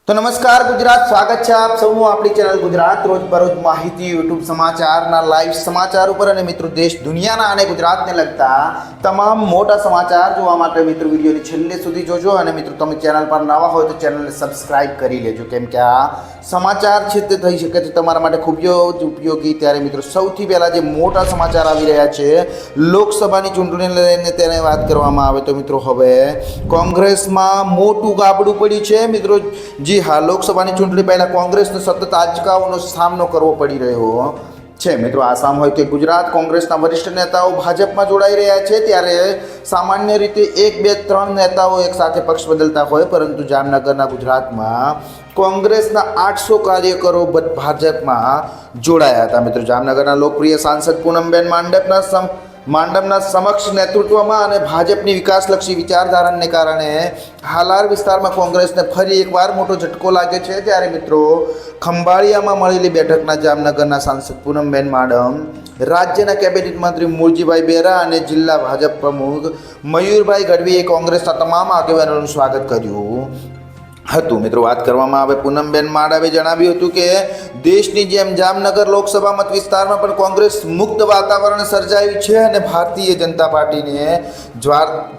તો નમસ્કાર ગુજરાત, સ્વાગત છે આપ સૌનું આપણી ચેનલ ગુજરાત રોજબરોજ માહિતી યુટ્યુબ સમાચારના લાઈવ સમાચાર ઉપર અને મિત્રો દેશ દુનિયાના અને ગુજરાતને લગતા તમામ મોટા સમાચાર જોવા માટે મિત્રો વિડીયોની છેલ્લે સુધી જોજો અને મિત્રો તમે ચેનલ પર નવા હોય તો ચેનલને સબસ્ક્રાઇબ કરી લેજો, કેમ કે આ સમાચાર છે તે થઈ શકે છે તમારા માટે ખૂબ જ ઉપયોગી। ત્યારે મિત્રો સૌથી પહેલા જે મોટા સમાચાર આવી રહ્યા છે લોકસભાની ચૂંટણીને લઈને તેને વાત કરવામાં આવે તો મિત્રો હવે કોંગ્રેસમાં મોટું ગાબડું પડ્યું છે। મિત્રો જી હા, લોકસભાની ચૂંટણી પહેલા કોંગ્રેસને સતત આંચકાઓનો સામનો કરવો પડી રહ્યો છે। મિત્રો આસામ હોય કે ગુજરાત, કોંગ્રેસના વરિષ્ઠ નેતાઓ ભાજપમાં જોડાઈ રહ્યા છે। ત્યારે સામાન્ય રીતે 1, 2, 3 નેતાઓ એક સાથે પક્ષ બદલતા હોય, પરંતુ જામનગરના ગુજરાતમાં કોંગ્રેસના 800 કાર્યકરો ભાજપમાં જોડાયા હતા। મિત્રો જામનગરના લોકપ્રિય સાંસદ પૂનમબેન માંડમના સમક્ષ નેતૃત્વમાં અને ભાજપની વિકાસલક્ષી વિચારધારાને કારણે હાલાર વિસ્તારમાં કોંગ્રેસને ફરી એકવાર મોટો ઝટકો લાગ્યો છે। ત્યારે મિત્રો ખંભાળિયામાં મળેલી બેઠકના જામનગરના સાંસદ પૂનમબેન માડમ, રાજ્યના કેબિનેટ મંત્રી મૂળજીભાઈ બેરા અને જિલ્લા ભાજપ પ્રમુખ મયુરભાઈ ગઢવીએ કોંગ્રેસના તમામ આગેવાનોનું સ્વાગત કર્યું હતું। મિત્રો વાત કરવામાં આવે, પૂનમબેન માડમે જણાવ્યું હતું કે દેશની જેમ જામનગર લોકસભા મત વિસ્તારમાં પણ કોંગ્રેસ મુક્ત વાતાવરણ સર્જાયું છે અને ભારતીય જનતા પાર્ટીને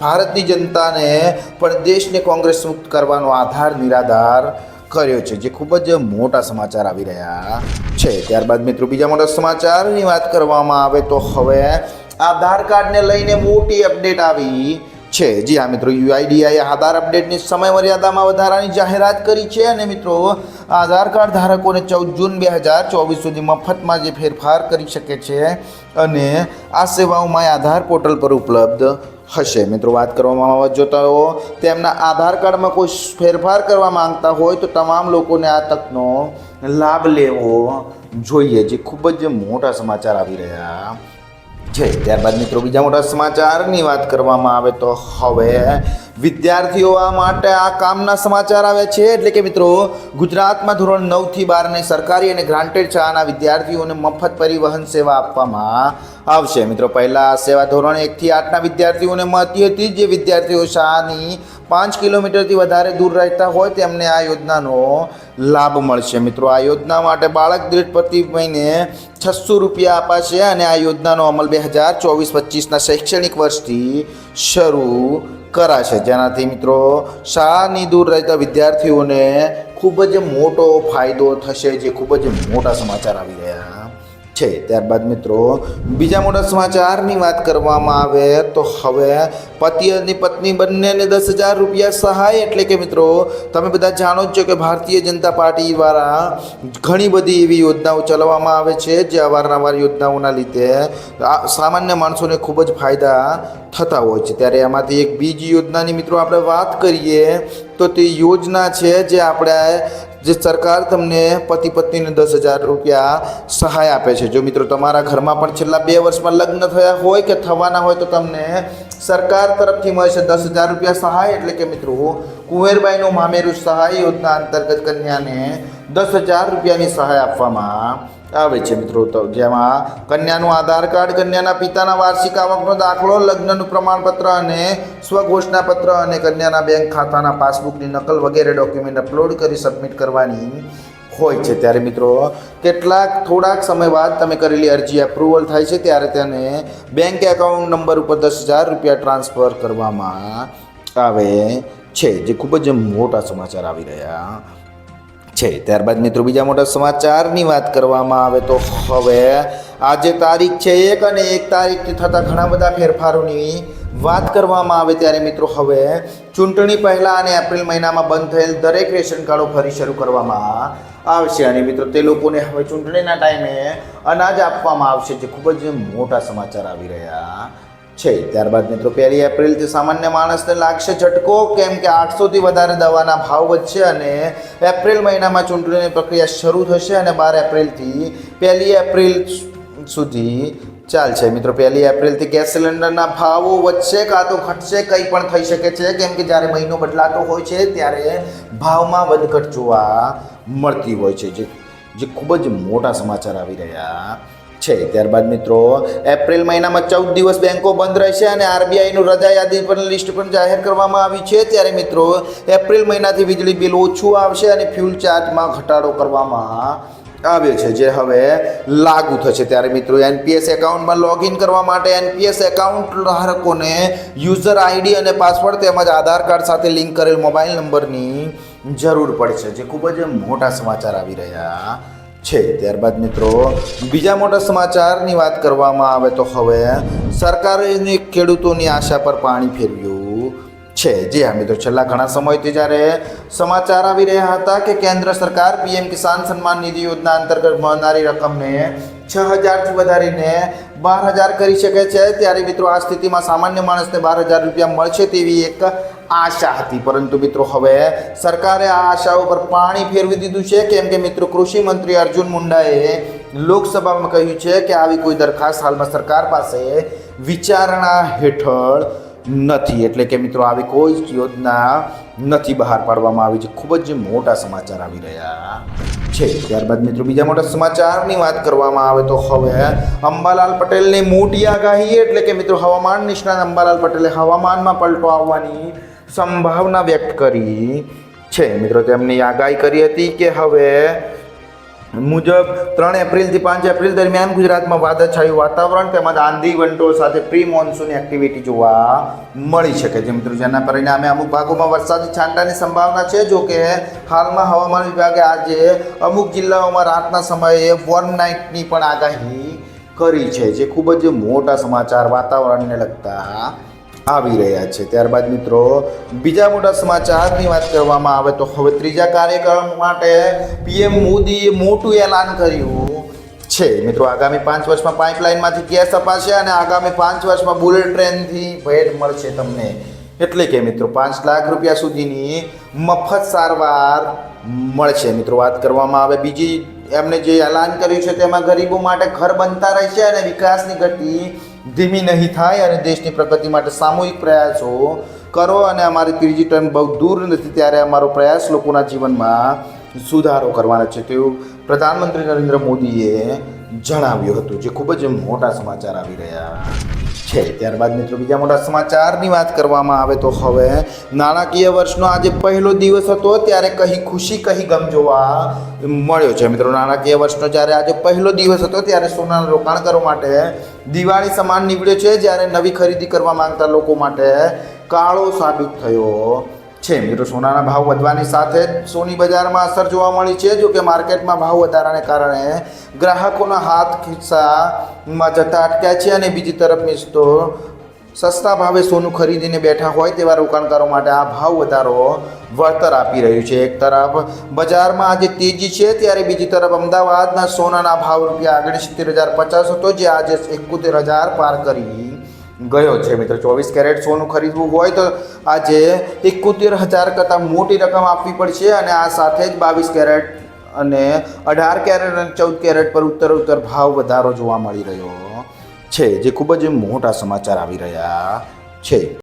ભારતની જનતાને પણ દેશને કોંગ્રેસ મુક્ત કરવાનો આધાર નિરાધાર કર્યો છે, જે ખૂબ જ મોટા સમાચાર આવી રહ્યા છે। ત્યારબાદ મિત્રો બીજા મોટા સમાચારની વાત કરવામાં આવે તો હવે આધાર કાર્ડને લઈને મોટી અપડેટ આવી છે। જી હા મિત્રો, યુઆઈડીઆઈએ આધાર અપડેટની સમય મર્યાદામાં વધારાની જાહેરાત કરી છે અને મિત્રો આધાર કાર્ડ ધારકોને 14 જૂન 2024 સુધી મફતમાં જે ફેરફાર કરી શકે છે અને આ સેવાઓમાં આધાર પોર્ટલ પર ઉપલબ્ધ હશે। મિત્રો વાત કરવામાં આવે, જો તેઓ તેમના આધાર કાર્ડમાં કોઈ ફેરફાર કરવા માંગતા હોય તો તમામ લોકોને આ તકનો લાભ લેવો જોઈએ, જે ખૂબ જ મોટા સમાચાર આવી રહ્યા છે। ત્યારબાદ મિત્રો બીજા મોટા સમાચારની વાત કરવામાં આવે તો હવે વિદ્યાર્થીઓ માટે આ કામના સમાચાર આવે છે। એટલે કે મિત્રો ગુજરાતમાં ધોરણ 9 થી 12ની સરકારી અને ગ્રાન્ટેડ શાળાના વિદ્યાર્થીઓને મફત પરિવહન સેવા આપવામાં આવશે। મિત્રો પહેલાં આ સેવા ધોરણ 1 થી 8ના વિદ્યાર્થીઓને મળતી હતી, જે વિદ્યાર્થીઓ શાળાની 5 કિલોમીટરથી વધારે દૂર રહેતા હોય તેમને આ યોજનાનો લાભ મળશે। મિત્રો આ યોજના માટે બાળક દીઠ પ્રતિ મહિને 600 રૂપિયા અપાશે અને આ યોજનાનો અમલ 2024-25ના શૈક્ષણિક વર્ષથી શરૂ કરાશે, જેનાથી મિત્રો શાળાની દૂર રહેતા વિદ્યાર્થીઓને ખૂબ જ મોટો ફાયદો થશે, જે ખૂબ જ મોટા સમાચાર આવી રહ્યા છે। ત્યારબાદ મિત્રો બીજા મોટા સમાચારની વાત કરવામાં આવે તો હવે પતિ અને પત્ની બંનેને 10,000 રૂપિયા સહાય। એટલે કે મિત્રો તમે બધા જાણો જ છો કે ભારતીય જનતા પાર્ટી દ્વારા ઘણી બધી એવી યોજનાઓ ચલાવવામાં આવે છે, જે અવારનવાર યોજનાઓના લીધે સામાન્ય માણસોને ખૂબ જ ફાયદા થતા હોય છે। ત્યારે એમાંથી એક બીજી યોજનાની મિત્રો આપણે વાત કરીએ તો તે યોજના છે જે સરકાર તમને પતિ પત્નીને 10,000 રૂપિયા સહાય આપે છે। જો મિત્રો તમારા ઘરમાં પણ છેલ્લા 2 વર્ષમાં લગ્ન થયા હોય કે થવાના હોય તો તમને સરકાર તરફથી મળશે 10,000 રૂપિયા સહાય। એટલે કે મિત્રો કુંવરબાઈનું મામેરું સહાય યોજના અંતર્ગત કન્યાને 10,000 રૂપિયાની સહાય આપવામાં આવે છે। મિત્રો તો જેમાં કન્યાનું આધાર કાર્ડ, કન્યાના પિતાના વાર્ષિક આવકનો દાખલો, લગ્નનું પ્રમાણપત્ર અને સ્વઘોષણાપત્ર અને કન્યાના બેંક ખાતાના પાસબુકની નકલ વગેરે ડોક્યુમેન્ટ અપલોડ કરી સબમિટ કરવાની હોય છે। ત્યારે મિત્રો થોડાક સમય બાદ તમે કરેલી અરજી એપ્રુવલ થાય છે, ત્યારે તેને બેંક એકાઉન્ટ નંબર ઉપર 10,000 રૂપિયા ટ્રાન્સફર કરવામાં આવે છે, જે ખૂબ જ મોટા સમાચાર આવી રહ્યા છે। ત્યારબાદ મિત્રો બીજા મોટા સમાચારની વાત કરવામાં આવે તો હવે આજે તારીખ છે 1 અને 1 તારીખથી થતા ઘણા બધા ફેરફારોની વાત કરવામાં આવે। ત્યારે મિત્રો હવે ચૂંટણી પહેલાં અને એપ્રિલ મહિનામાં બંધ થયેલ દરેક રેશન કાર્ડો ફરી શરૂ કરવામાં આવશે અને મિત્રો તે લોકોને હવે ચૂંટણીના ટાઈમે અનાજ આપવામાં આવશે, જે ખૂબ જ મોટા સમાચાર આવી રહ્યા છે। ત્યારબાદ મિત્રો 1 એપ્રિલથી સામાન્ય માણસને લાગશે ઝટકો, કેમ કે 800થી વધારે દવાના ભાવ વધશે અને એપ્રિલ મહિનામાં ચૂંટણીની પ્રક્રિયા શરૂ થશે અને 12 એપ્રિલથી 1 એપ્રિલ સુધી ચાલશે। મિત્રો 1 એપ્રિલથી ગેસ સિલિન્ડરના ભાવો વધશે કાં તો ઘટશે, કંઈ પણ થઈ શકે છે, કેમ કે જ્યારે મહિનો બદલાતો હોય છે ત્યારે ભાવમાં વધઘટ જોવા મળતી હોય છે, જે ખૂબ જ મોટા સમાચાર આવી રહ્યા છે. ત્યારબાદ મિત્રો એપ્રિલ મહિનામાં 14 દિવસ બેંકો બંધ રહેશે અને આરબીઆઈનું રજા યાદી પર લિસ્ટ પણ જાહેર કરવામાં આવી છે. ત્યારે મિત્રો એપ્રિલ મહિનાથી વીજળી બિલ ઓછું આવશે અને ફ્યુલ ચાર્જમાં ઘટાડો કરવામાં આવ્યો છે, જે હવે લાગુ થશે. ત્યારે મિત્રો એનપીએસ એકાઉન્ટમાં લોગિન કરવા માટે એનપીએસ એકાઉન્ટ ધારકોને યુઝર આઈડી અને પાસવર્ડ તેમજ આધાર કાર્ડ સાથે લિંક કરેલ મોબાઈલ નંબરની જરૂર પડશે, જે ખૂબ જ મોટા સમાચાર આવી રહ્યા છે. ત્યારબાદ મિત્રો બીજા મોટા સમાચારની વાત કરવામાં આવે તો હવે સરકારે ખેડૂતોની આશા પર પાણી ફેરવ્યું છે. જી હા મિત્રો, છેલ્લા ઘણા સમયથી જ્યારે સમાચાર આવી રહ્યા હતા કે કેન્દ્ર સરકાર પીએમ કિસાન સન્માન નિધિ યોજના અંતર્ગત મળનારી રકમને 6,000થી વધારીને 12,000 કરી શકે છે, ત્યારે મિત્રો આ સ્થિતિમાં સામાન્ય માણસને 12,000 રૂપિયા મળશે તેવી એક આશા હતી. પરંતુ મિત્રો હવે સરકારે આ આશાઓ પર પાણી ફેરવી દીધું છે, કેમ કે મિત્રો કૃષિ મંત્રી અર્જુન મુંડાએ લોકસભામાં કહ્યું છે કે આવી કોઈ દરખાસ્ત હાલમાં સરકાર પાસે વિચારણા હેઠળ નથી. એટલે કે મિત્રો આવી કોઈ જ યોજના નથી બહાર પાડવામાં આવી છે. ખૂબ જ મોટા સમાચાર આવી રહ્યા છે. ત્યારબાદ મિત્રો બીજા મોટા સમાચારની વાત કરવામાં આવે તો હવે અંબાલાલ પટેલની મોટી આગાહી, એટલે કે મિત્રો હવામાન નિષ્ણાત અંબાલાલ પટેલે હવામાનમાં પલટો આવવાની સંભાવના વ્યક્ત કરી છે. મિત્રો તેમની આગાહી કરી હતી કે હવે મુજબ 3 એપ્રિલથી 5 એપ્રિલ દરમિયાન ગુજરાતમાં વાદળછાયું વાતાવરણ તેમજ આંધી વંટોળ સાથે પ્રી મોન્સૂન એક્ટિવિટી જોવા મળી શકે છે. મિત્રો જેના પરિણામે અમુક ભાગોમાં વરસાદી છાંટાની સંભાવના છે. જો કે હાલમાં હવામાન વિભાગે આજે અમુક જિલ્લાઓમાં રાતના સમયે વોર્મ નાઇટની પણ આગાહી કરી છે, જે ખૂબ જ મોટા સમાચાર વાતાવરણને લગતા આવી રહ્યા છે. ત્યારબાદ મિત્રો બીજા મોટા સમાચારની વાત કરવામાં આવે તો હવે ત્રીજા કાર્યક્રમ માટે પીએમ મોદીએ મોટું એલાન કર્યું છે. મિત્રો આગામી 5 વર્ષમાં પાઇપલાઇનમાંથી ગેસ અપાશે અને આગામી 5 વર્ષમાં બુલેટ ટ્રેનથી ભેટ મળશે તમને. એટલે કે મિત્રો 5 લાખ રૂપિયા સુધીની મફત સારવાર મળશે. મિત્રો વાત કરવામાં આવે બીજી એમને જે એલાન કર્યું છે તેમાં ગરીબો માટે ઘર બનતા રહેશે અને વિકાસની ગતિ ધીમી નહીં થાય અને દેશની પ્રગતિ માટે સામૂહિક પ્રયાસો કરો. અને અમારી ત્રીજી ટર્મ બહુ દૂર નથી, ત્યારે અમારો પ્રયાસ લોકોના જીવનમાં સુધારો કરવાનો છે તેવું પ્રધાનમંત્રી નરેન્દ્ર મોદીએ જણાવ્યું હતું, જે ખૂબ જ મોટા સમાચાર આવી રહ્યા છે. ત્યારબાદ મિત્રો બીજા મોટા સમાચારની વાત કરવામાં આવે તો હવે નાણાકીય વર્ષનો આજે પહેલો દિવસ હતો, ત્યારે કહી ખુશી કહી ગમ જોવા મળ્યો છે. મિત્રો નાણાકીય વર્ષનો જ્યારે આજે પહેલો દિવસ હતો ત્યારે સોનાના રોકાણકારો માટે દિવાળી સમાન નીવડ્યો છે, જ્યારે નવી ખરીદી કરવા માંગતા લોકો માટે કાળો સાબિત થયો છે. મિત્રો સોનાના ભાવ વધવાની સાથે જ સોની બજારમાં અસર જોવા મળી છે. જો કે માર્કેટમાં ભાવ વધારાને કારણે ગ્રાહકોના હાથ ખિસ્સામાં જતા અટક્યા છે અને બીજી તરફ મિત્રો સસ્તા ભાવે સોનું ખરીદીને બેઠા હોય તેવા રોકાણકારો માટે આ ભાવ વધારો વળતર આપી રહ્યું છે. એક તરફ બજારમાં આજે તેજી છે, ત્યારે બીજી તરફ અમદાવાદના સોનાના ભાવ રૂપિયા 69,050 હતો, જે આજે 71,000 પાર કરી ગયો છે. મિત્રો 24 કેરેટ સોનું ખરીદવું હોય તો આજે 71,000 કરતાં મોટી રકમ આપવી પડશે અને આ સાથે જ 22 કેરેટ અને 18 કેરેટ અને 14 કેરેટ પર ઉત્તરોત્તર ભાવ વધારો જોવા મળી રહ્યો છે, જે ખૂબ જ મોટા સમાચાર આવી રહ્યા છે.